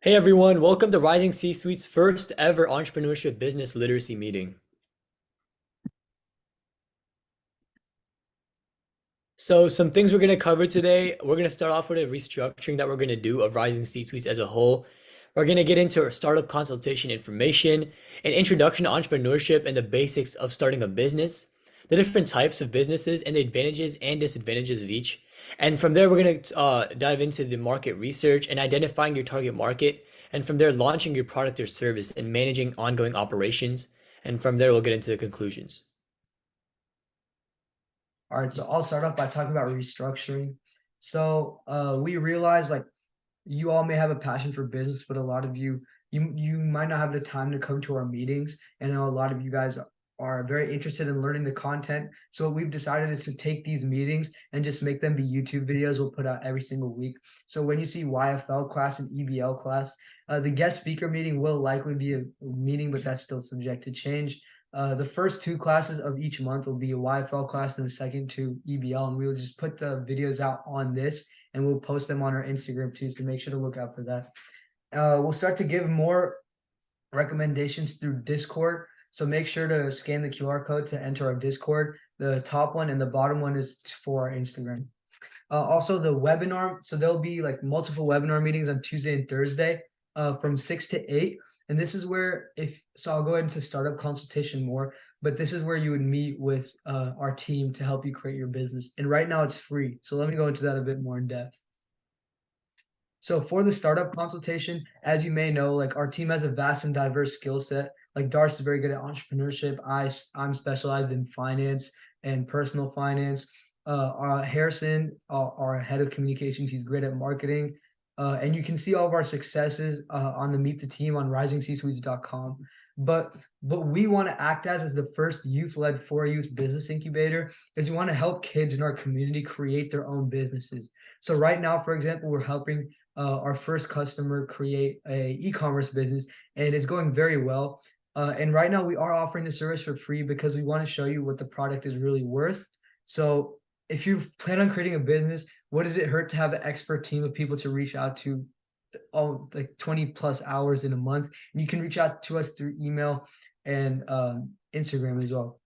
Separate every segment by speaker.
Speaker 1: Hey everyone, welcome to Rising C-Suite's first ever Entrepreneurship Business Literacy meeting. So some things we're going to cover today. We're going to start off with a restructuring that we're going to do of Rising C-Suites as a whole. We're going to get into our startup consultation information, an introduction to entrepreneurship and the basics of starting a business, the different types of businesses and the advantages and disadvantages of each. And from there, we're going to dive into the market research and identifying your target market. And from there, launching your product or service and managing ongoing operations. And from there, we'll get into the conclusions.
Speaker 2: All right, so I'll start off by talking about restructuring. So we realize like you all may have a passion for business, but a lot of you might not have the time to come to our meetings. And I know a lot of you guys are very interested in learning the content. So what we've decided is to take these meetings and just make them be YouTube videos we'll put out every single week. So when you see YFL class and EBL class, the guest speaker meeting will likely be a meeting, but that's still subject to change. The first two classes of each month will be a YFL class and the second two EBL, and we will just put the videos out on this and we'll post them on our Instagram too, so make sure to look out for that. We'll start to give more recommendations through Discord, so make sure to scan the QR code to enter our Discord. The top one and the bottom one is for our Instagram. Also the webinar, so there'll be like multiple webinar meetings on Tuesday and Thursday from 6 to 8. And this is where I'll go into startup consultation more, but this is where you would meet with our team to help you create your business. And right now it's free. So let me go into that a bit more in depth. So for the startup consultation, as you may know, like our team has a vast and diverse skill set. Like Darce is very good at entrepreneurship. I'm specialized in finance and personal finance. Harrison, our head of communications, he's great at marketing. And you can see all of our successes on the Meet the Team on risingcsuites.com. But what we want to act as the first youth-led for youth business incubator is we want to help kids in our community create their own businesses. So right now, for example, we're helping our first customer create a e-commerce business, and it's going very well. And right now we are offering the service for free because we want to show you what the product is really worth. So if you plan on creating a business, what does it hurt to have an expert team of people to reach out to all like 20 plus hours in a month? And you can reach out to us through email and Instagram as well.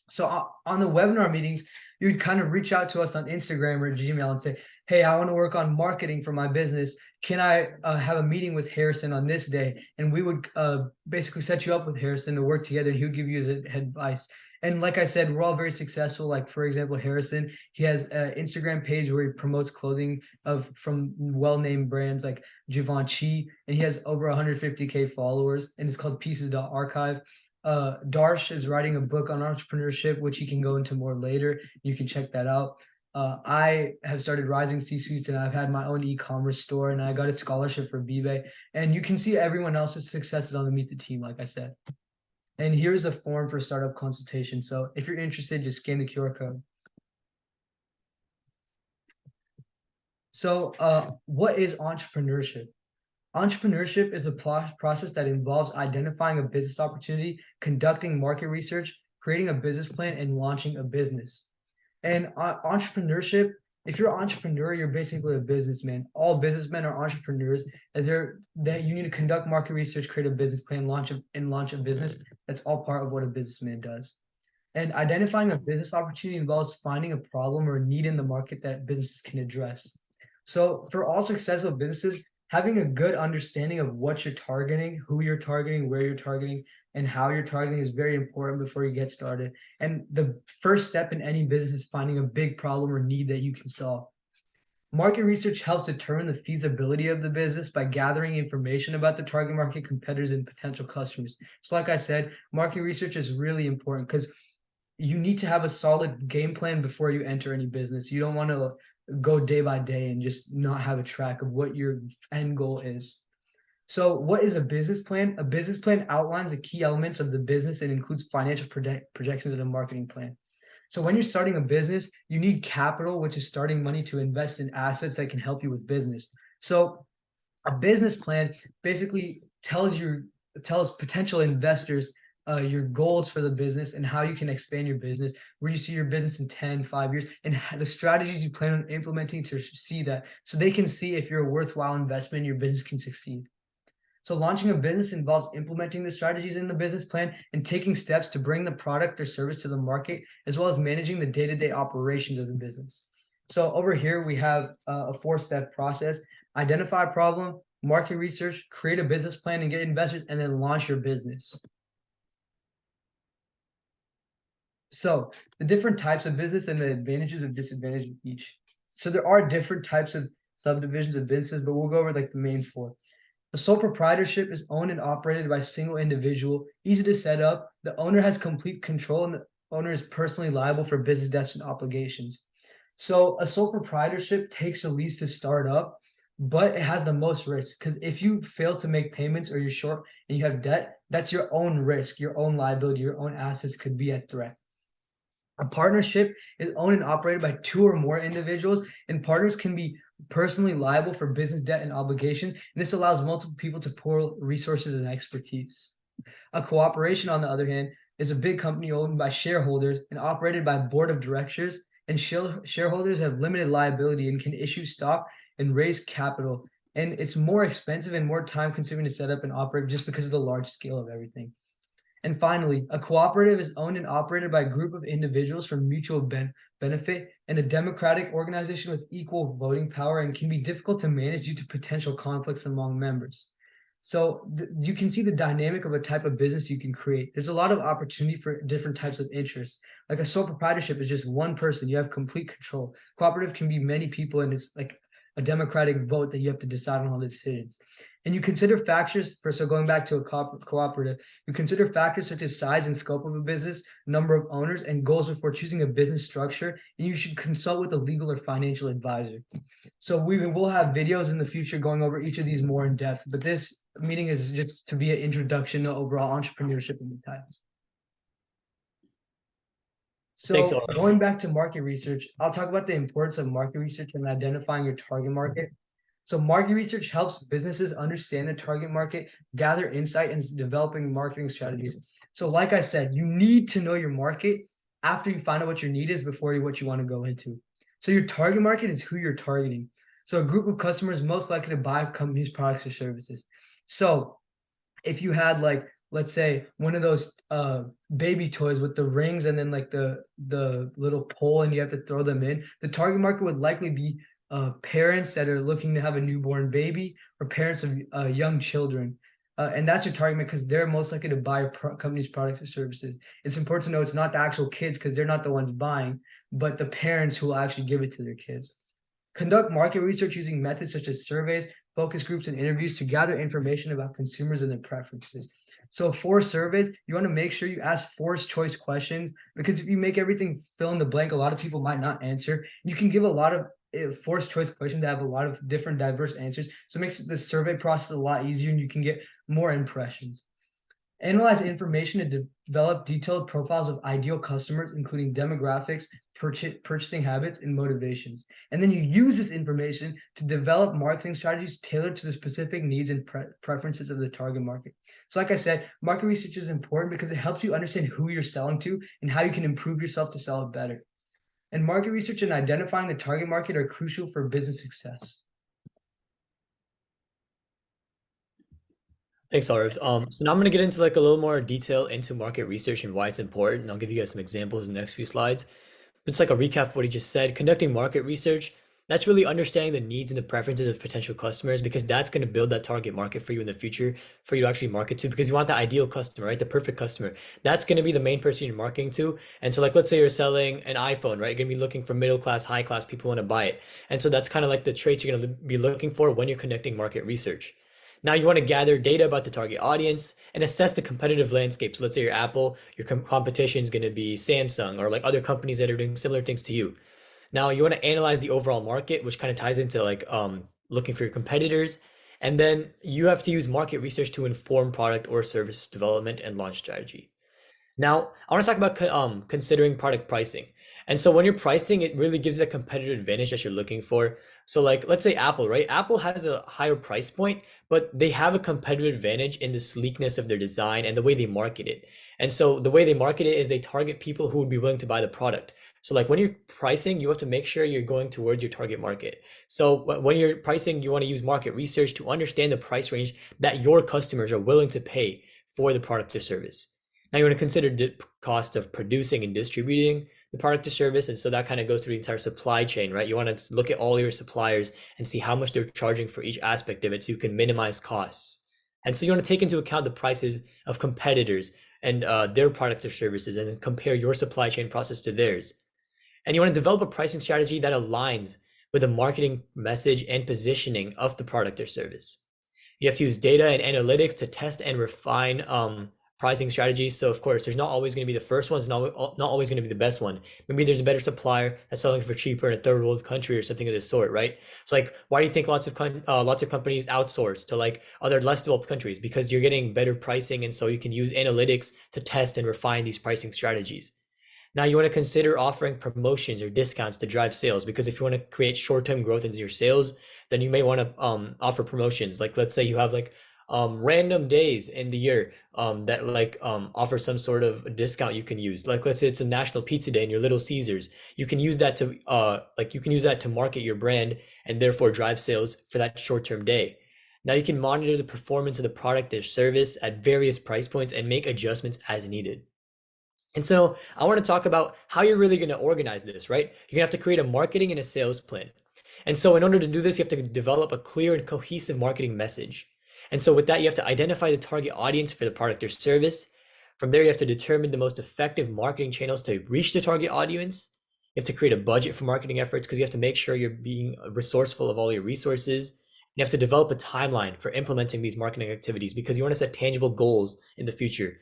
Speaker 2: So on the webinar meetings, you'd kind of reach out to us on Instagram or Gmail and say, hey, I want to work on marketing for my business. Can I have a meeting with Harrison on this day? And we would basically set you up with Harrison to work together, and he would give you his advice. And like I said, we're all very successful. Like, for example, Harrison, he has an Instagram page where he promotes clothing from well-named brands like Givenchy, and he has over 150K followers, and it's called pieces.archive. Darsh is writing a book on entrepreneurship, which he can go into more later. You can check that out. I have started Rising C-Suites, and I've had my own e-commerce store, and I got a scholarship for BBay. And you can see everyone else's successes on the Meet the Team, like I said. And here's the form for startup consultation. So if you're interested, just scan the QR code. So what is entrepreneurship? Entrepreneurship is a process that involves identifying a business opportunity, conducting market research, creating a business plan, and launching a business. And entrepreneurship, if you're an entrepreneur, you're basically a businessman. All businessmen are entrepreneurs, as that you need to conduct market research, create a business plan, launch a business. That's all part of what a businessman does. And identifying a business opportunity involves finding a problem or a need in the market that businesses can address. So for all successful businesses, having a good understanding of what you're targeting, who you're targeting, where you're targeting, and how you're targeting is very important before you get started. And the first step in any business is finding a big problem or need that you can solve. Market research helps determine the feasibility of the business by gathering information about the target market, competitors, and potential customers. So like I said, market research is really important because you need to have a solid game plan before you enter any business. You don't want to go day by day and just not have a track of what your end goal is. So what is a business plan? A business plan outlines the key elements of the business and includes financial projections and a marketing plan. So when you're starting a business, you need capital, which is starting money to invest in assets that can help you with business. So a business plan basically tells potential investors your goals for the business and how you can expand your business, where you see your business in 10, 5 years, and the strategies you plan on implementing to see that, so they can see if you're a worthwhile investment, your business can succeed. So launching a business involves implementing the strategies in the business plan and taking steps to bring the product or service to the market, as well as managing the day-to-day operations of the business. So over here, we have a four-step process: identify a problem, market research, create a business plan and get investors, and then launch your business. So the different types of business and the advantages and disadvantages of each. So there are different types of subdivisions of business, but we'll go over like the main four. The sole proprietorship is owned and operated by a single individual, easy to set up. The owner has complete control, and the owner is personally liable for business debts and obligations. So a sole proprietorship takes the least to start up, but it has the most risk, because if you fail to make payments or you're short and you have debt, that's your own risk, your own liability, your own assets could be at threat. A partnership is owned and operated by two or more individuals, and partners can be personally liable for business debt and obligations. And this allows multiple people to pool resources and expertise. A cooperation, on the other hand, is a big company owned by shareholders and operated by a board of directors, and shareholders have limited liability and can issue stock and raise capital. And it's more expensive and more time consuming to set up and operate just because of the large scale of everything. And finally, a cooperative is owned and operated by a group of individuals for mutual benefit, and a democratic organization with equal voting power, and can be difficult to manage due to potential conflicts among members. So you can see the dynamic of a type of business you can create. There's a lot of opportunity for different types of interests. Like a sole proprietorship is just one person. You have complete control. Cooperative can be many people, and it's like a democratic vote that you have to decide on all the decisions. And you consider factors for, so going back to a cooperative, you consider factors such as size and scope of a business, number of owners, and goals before choosing a business structure. And you should consult with a legal or financial advisor. So we will have videos in the future going over each of these more in depth, but this meeting is just to be an introduction to overall entrepreneurship and the types.
Speaker 1: Thanks,
Speaker 2: So
Speaker 1: Aura.
Speaker 2: going back to market research, I'll talk about the importance of market research and identifying your target market. So market research helps businesses understand the target market, gather insight, and developing marketing strategies. So like I said, you need to know your market after you find out what your need is before what you want to go into. So your target market is who you're targeting. So a group of customers most likely to buy a company's products or services. So if you had like, let's say, one of those baby toys with the rings and then like the little pole and you have to throw them in, the target market would likely be parents that are looking to have a newborn baby, or parents of young children. And that's your target because they're most likely to buy company's products or services. It's important to know it's not the actual kids because they're not the ones buying, but the parents who will actually give it to their kids. Conduct market research using methods such as surveys, focus groups, and interviews to gather information about consumers and their preferences. So for surveys, you want to make sure you ask forced choice questions, because if you make everything fill in the blank, a lot of people might not answer. You can give a lot of forced choice questions to have a lot of different diverse answers. So it makes the survey process a lot easier and you can get more impressions. Analyze information to develop detailed profiles of ideal customers, including demographics, purchasing habits, and motivations. And then you use this information to develop marketing strategies tailored to the specific needs and preferences of the target market. So like I said, market research is important because it helps you understand who you're selling to and how you can improve yourself to sell it better. And market research and identifying the target market are crucial for business success.
Speaker 1: Thanks, Arv. So now I'm going to get into like a little more detail into market research and why it's important. And I'll give you guys some examples in the next few slides. It's like a recap of what he just said. Conducting market research, that's really understanding the needs and the preferences of potential customers, because that's going to build that target market for you in the future for you to actually market to, because you want the ideal customer, right? The perfect customer. That's going to be the main person you're marketing to. And so like, let's say you're selling an iPhone, right? You're going to be looking for middle class, high class people who want to buy it. And so that's kind of like the traits you're going to be looking for when you're conducting market research. Now you want to gather data about the target audience and assess the competitive landscape. So let's say you're Apple, your competition is going to be Samsung or like other companies that are doing similar things to you. Now you want to analyze the overall market, which kind of ties into like looking for your competitors. And then you have to use market research to inform product or service development and launch strategy. Now, I want to talk about considering product pricing. And so when you're pricing, it really gives you the competitive advantage that you're looking for. So like let's say Apple, right? Apple has a higher price point, but they have a competitive advantage in the sleekness of their design and the way they market it. And so the way they market it is they target people who would be willing to buy the product. So like when you're pricing, you have to make sure you're going towards your target market. So when you're pricing, you want to use market research to understand the price range that your customers are willing to pay for the product or service. Now you want to consider the cost of producing and distributing the product or service. And so that kind of goes through the entire supply chain, right? You want to look at all your suppliers and see how much they're charging for each aspect of it so you can minimize costs. And so you want to take into account the prices of competitors and their products or services and then compare your supply chain process to theirs. And you want to develop a pricing strategy that aligns with the marketing message and positioning of the product or service. You have to use data and analytics to test and refine pricing strategies. So of course, there's not always going to be the first one. It's not always going to be the best one. Maybe there's a better supplier that's selling for cheaper in a third world country or something of this sort, right? So like, why do you think lots of companies outsource to like other less developed countries? Because you're getting better pricing, and so you can use analytics to test and refine these pricing strategies. Now you want to consider offering promotions or discounts to drive sales, because if you want to create short-term growth into your sales, then you may want to offer promotions. Like let's say you have like random days in the year that like offer some sort of discount you can use. Like let's say it's a National Pizza Day in your Little Caesars. You can use that to like you can use that to market your brand and therefore drive sales for that short-term day. Now you can monitor the performance of the product or service at various price points and make adjustments as needed. And so I want to talk about how you're really going to organize this, right? You're going to have to create a marketing and a sales plan. And so in order to do this, you have to develop a clear and cohesive marketing message. And so with that, you have to identify the target audience for the product or service. From there, you have to determine the most effective marketing channels to reach the target audience. You have to create a budget for marketing efforts because you have to make sure you're being resourceful of all your resources. You have to develop a timeline for implementing these marketing activities because you want to set tangible goals in the future.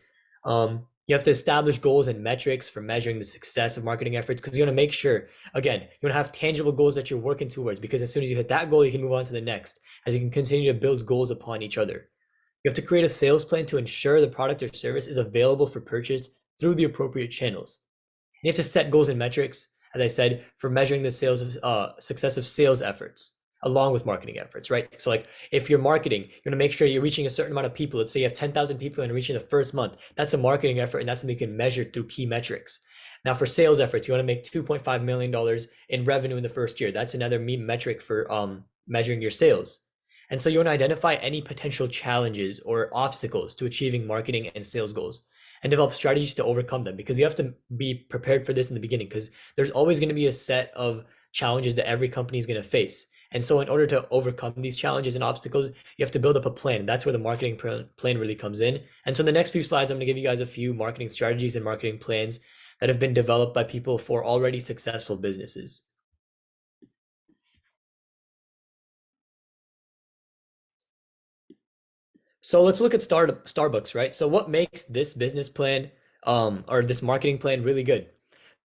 Speaker 1: You have to establish goals and metrics for measuring the success of marketing efforts because you want to make sure, again, you want to have tangible goals that you're working towards, because as soon as you hit that goal, you can move on to the next as you can continue to build goals upon each other. You have to create a sales plan to ensure the product or service is available for purchase through the appropriate channels. You have to set goals and metrics, as I said, for measuring the sales of success of sales efforts along with marketing efforts, right? So like if you're marketing, you're gonna make sure you're reaching a certain amount of people. Let's say you have 10,000 people and reaching the first month. That's a marketing effort, and that's something you can measure through key metrics. Now for sales efforts, you wanna make $2.5 million in revenue in the first year. That's another metric for measuring your sales. And so you wanna identify any potential challenges or obstacles to achieving marketing and sales goals and develop strategies to overcome them, because you have to be prepared for this in the beginning, because there's always going to be a set of challenges that every company is going to face. And so in order to overcome these challenges and obstacles, you have to build up a plan. That's where the marketing plan really comes in. And so in the next few slides, I'm going to give you guys a few marketing strategies and marketing plans that have been developed by people for already successful businesses. So let's look at Starbucks, right? So what makes this business plan or this marketing plan really good?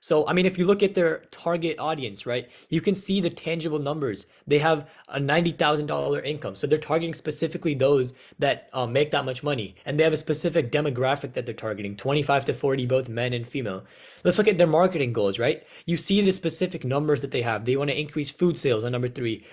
Speaker 1: So, I mean, if you look at their target audience, right, you can see the tangible numbers. They have a $90,000 income. So they're targeting specifically those that make that much money. And they have a specific demographic that they're targeting, 25 to 40, both men and female. Let's look at their marketing goals, right? You see the specific numbers that they have. They want to increase food sales on number 3.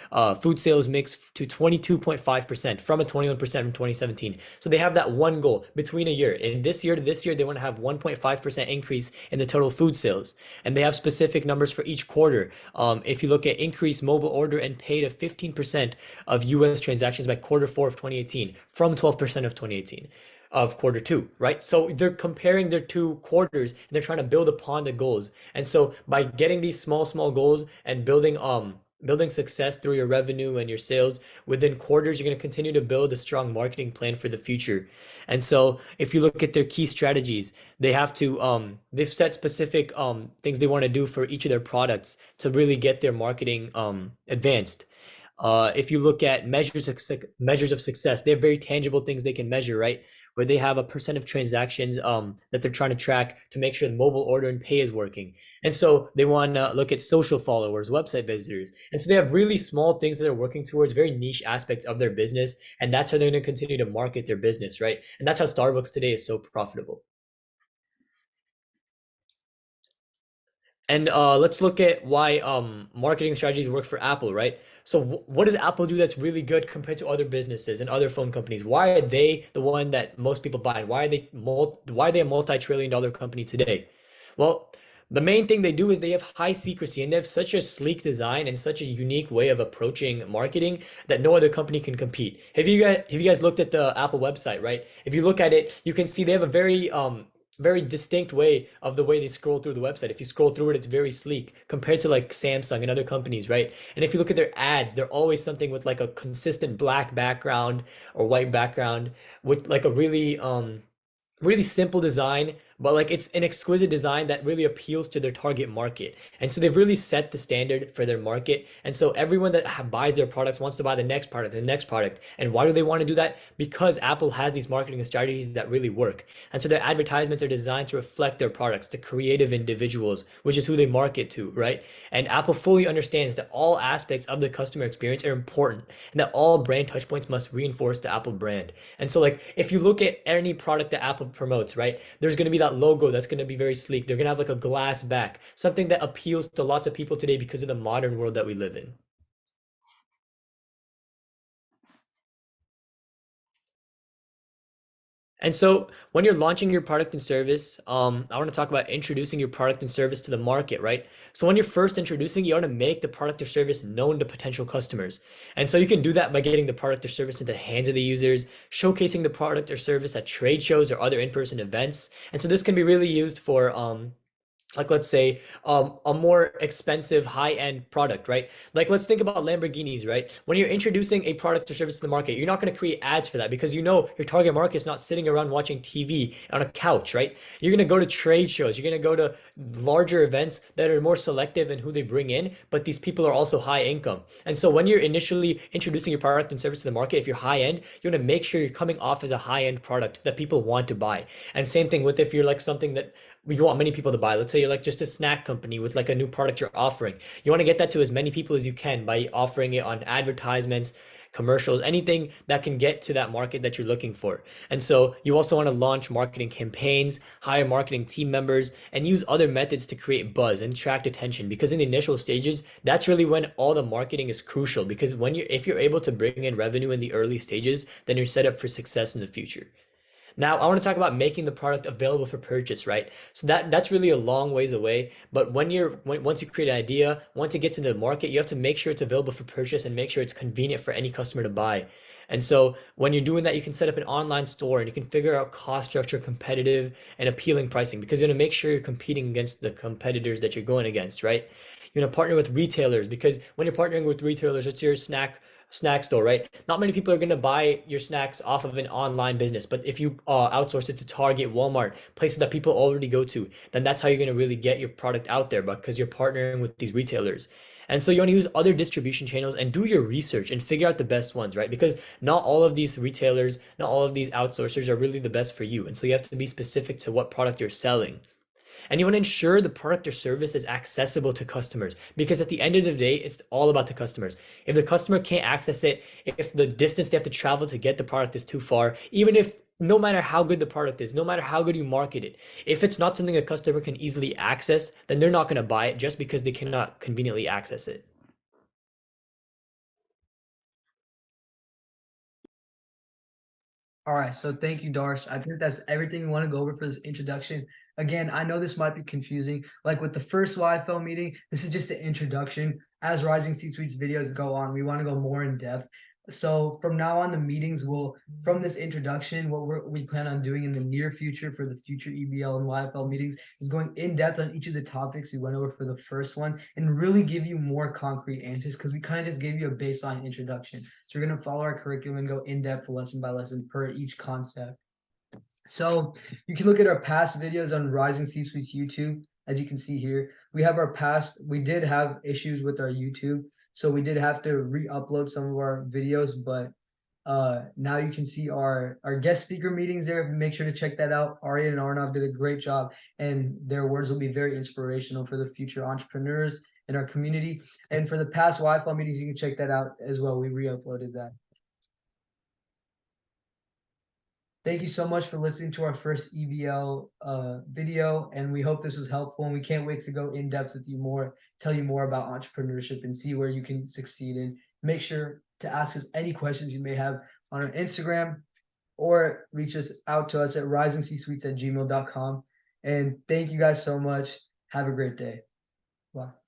Speaker 1: Food sales mix to 22.5% from a 21% from 2017. So they have that one goal between a year. In this year to this year, they want to have 1.5% increase in the total food sales. And they have specific numbers for each quarter. If you look at increased mobile order and pay to 15% of US transactions by Q4 of 2018 from 12% of 2018 of Q2, right? So they're comparing their two quarters and they're trying to build upon the goals. And so by getting these small goals and building success through your revenue and your sales within quarters, you're going to continue to build a strong marketing plan for the future. And so if you look at their key strategies, they've set specific things they want to do for each of their products to really get their marketing advanced. If you look at measures of success, they have very tangible things they can measure, right? Where they have a percent of transactions that they're trying to track to make sure the mobile order and pay is working. And so they want to look at social followers, website visitors. And so they have really small things that they're working towards, very niche aspects of their business. And that's how they're going to continue to market their business, right? And that's how Starbucks today is so profitable. And let's look at why marketing strategies work for Apple, right? So what does Apple do that's really good compared to other businesses and other phone companies? Why are they the one that most people buy? And why are they a multi-trillion dollar company today? Well, the main thing they do is they have high secrecy and they have such a sleek design and such a unique way of approaching marketing that no other company can compete. Have you guys looked at the Apple website, right? If you look at it, you can see they have a very distinct way of the way they scroll through the website. If you scroll through it, it's very sleek compared to like Samsung and other companies, right? And if you look at their ads, they're always something with like a consistent black background or white background with like a really simple design, but like it's an exquisite design that really appeals to their target market. And so they've really set the standard for their market. And so everyone that buys their products wants to buy the next product, the next product. And why do they want to do that? Because Apple has these marketing strategies that really work. And so their advertisements are designed to reflect their products to creative individuals, which is who they market to, right? And Apple fully understands that all aspects of the customer experience are important and that all brand touchpoints must reinforce the Apple brand. And so like if you look at any product that Apple promotes, right? There's going to be that logo that's going to be very sleek. They're going to have like a glass back, something that appeals to lots of people today because of the modern world that we live in. And so when you're launching your product and service, I want to talk about introducing your product and service to the market, right? So when you're first introducing, you want to make the product or service known to potential customers. And so you can do that by getting the product or service into the hands of the users, showcasing the product or service at trade shows or other in-person events. And so this can be really used for like let's say a more expensive high-end product, right? Like let's think about Lamborghinis, right? When you're introducing a product or service to the market, you're not going to create ads for that because you know your target market is not sitting around watching TV on a couch, right? You're going to go to trade shows, you're going to go to larger events that are more selective in who they bring in, but these people are also high income. And so when you're initially introducing your product and service to the market, if you're high end, you want to make sure you're coming off as a high end product that people want to buy. And same thing with if you're like something that you want many people to buy. Let's say you're like just a snack company with like a new product you're offering. You want to get that to as many people as you can by offering it on advertisements, commercials, anything that can get to that market that you're looking for. And so you also want to launch marketing campaigns, hire marketing team members, and use other methods to create buzz and attract attention. Because in the initial stages, that's really when all the marketing is crucial. Because when if you're able to bring in revenue in the early stages, then you're set up for success in the future. Now, I want to talk about making the product available for purchase, right? So that's really a long ways away. But once you create an idea, once it gets into the market, you have to make sure it's available for purchase and make sure it's convenient for any customer to buy. And so when you're doing that, you can set up an online store and you can figure out cost structure, competitive and appealing pricing because you want to make sure you're competing against the competitors that you're going against, right? You want to partner with retailers because when you're partnering with retailers, it's your snack store, right? Not many people are going to buy your snacks off of an online business, but if you outsource it to Target, Walmart, places that people already go to, then that's how you're going to really get your product out there because you're partnering with these retailers. And so you want to use other distribution channels and do your research and figure out the best ones, right? Because not all of these retailers, not all of these outsourcers are really the best for you. And so you have to be specific to what product you're selling. And you want to ensure the product or service is accessible to customers because at the end of the day, it's all about the customers. If the customer can't access it, if the distance they have to travel to get the product is too far, even if no matter how good the product is, no matter how good you market it, if it's not something a customer can easily access, then they're not going to buy it just because they cannot conveniently access it.
Speaker 2: All right, so thank you, Darsh. I think that's everything we want to go over for this introduction. Again, I know this might be confusing. Like with the first YFL meeting, this is just an introduction. As Rising C-Suites videos go on, we want to go more in depth. So from now on, the meetings will, from this introduction, what we plan on doing in the near future for the future EBL and YFL meetings is going in depth on each of the topics we went over for the first ones and really give you more concrete answers because we kind of just gave you a baseline introduction. So we're going to follow our curriculum and go in depth lesson by lesson per each concept. So you can look at our past videos on Rising C-Suites YouTube. As you can see here, we have our past, we did have issues with our YouTube. So we did have to re-upload some of our videos, but now you can see our guest speaker meetings there. Make sure to check that out. Arya and Arnav did a great job, and their words will be very inspirational for the future entrepreneurs in our community. And for the past Wi-Fi meetings, you can check that out as well. We re-uploaded that. Thank you so much for listening to our first EBL video, and we hope this was helpful. And we can't wait to go in depth with you more, tell you more about entrepreneurship, and see where you can succeed in. Make sure to ask us any questions you may have on our Instagram, or reach us out to us at risingcsuites@gmail.com. And thank you guys so much. Have a great day. Bye.